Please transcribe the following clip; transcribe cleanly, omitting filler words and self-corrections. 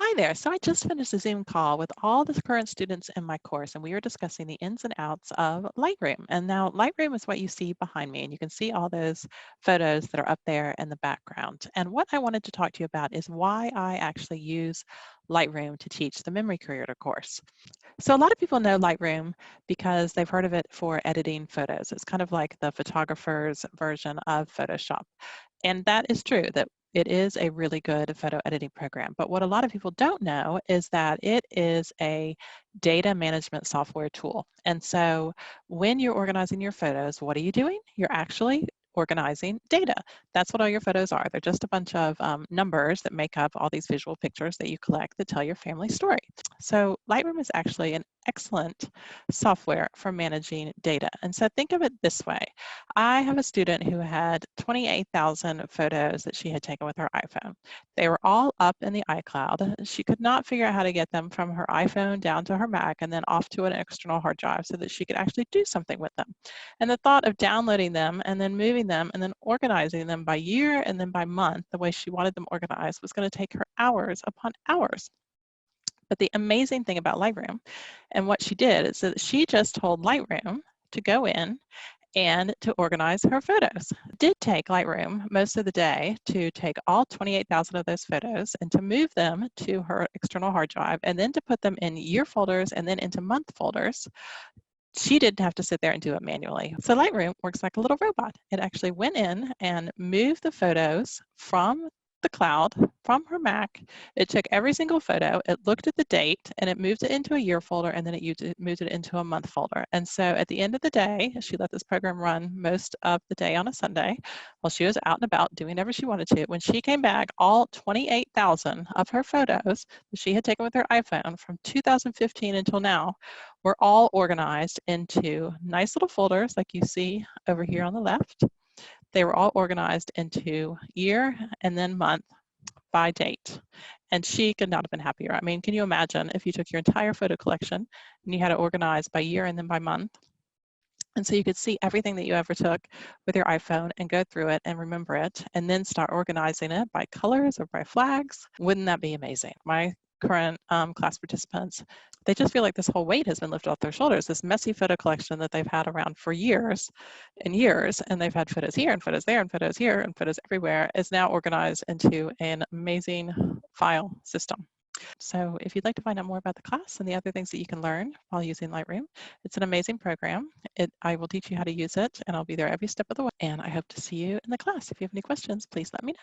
Hi there. So I just finished a Zoom call with all the current students in my course, and we were discussing the ins and outs of Lightroom. And now Lightroom is what you see behind me, and you can see all those photos that are up there in the background. And what I wanted to talk to you about is why I actually use Lightroom to teach the Memory Creator course. So a lot of people know Lightroom because they've heard of it for editing photos. It's kind of like the photographer's version of Photoshop. And that is true that it is a really good photo editing program. But what a lot of people don't know is that it is a data management software tool. And so when you're organizing your photos, what are you doing? You're actually organizing data. That's what all your photos are. They're just a bunch of numbers that make up all these visual pictures that you collect that tell your family story. So Lightroom is actually an excellent software for managing data. And so think of it this way. I have a student who had 28,000 photos that she had taken with her iPhone. They were all up in the iCloud. She could not figure out how to get them from her iPhone down to her Mac and then off to an external hard drive so that she could actually do something with them. And the thought of downloading them and then moving them and then organizing them by year and then by month, the way she wanted them organized, was going to take her hours upon hours. But the amazing thing about Lightroom and what she did is that she just told Lightroom to go in and to organize her photos. It did take Lightroom most of the day to take all 28,000 of those photos and to move them to her external hard drive and then to put them in year folders and then into month folders. She didn't have to sit there and do it manually. So Lightroom works like a little robot. It actually went in and moved the photos from the cloud, from her Mac. It took every single photo, it looked at the date, and it moved it into a year folder, and then moved it into a month folder. And so at the end of the day, she let this program run most of the day on a Sunday while she was out and about doing whatever she wanted to. When she came back, all 28,000 of her photos that she had taken with her iPhone from 2015 until now were all organized into nice little folders like you see over here on the left. They were all organized into year and then month by date. And she could not have been happier. I mean, can you imagine if you took your entire photo collection and you had it organized by year and then by month? And so you could see everything that you ever took with your iPhone and go through it and remember it and then start organizing it by colors or by flags. Wouldn't that be amazing? My current class participants, they just feel like this whole weight has been lifted off their shoulders. This messy photo collection that they've had around for years and years, and they've had photos here and photos there and photos here and photos everywhere, is now organized into an amazing file system. So if you'd like to find out more about the class and the other things that you can learn while using Lightroom, it's an amazing program. I will teach you how to use it, and I'll be there every step of the way. And I hope to see you in the class. If you have any questions, please let me know.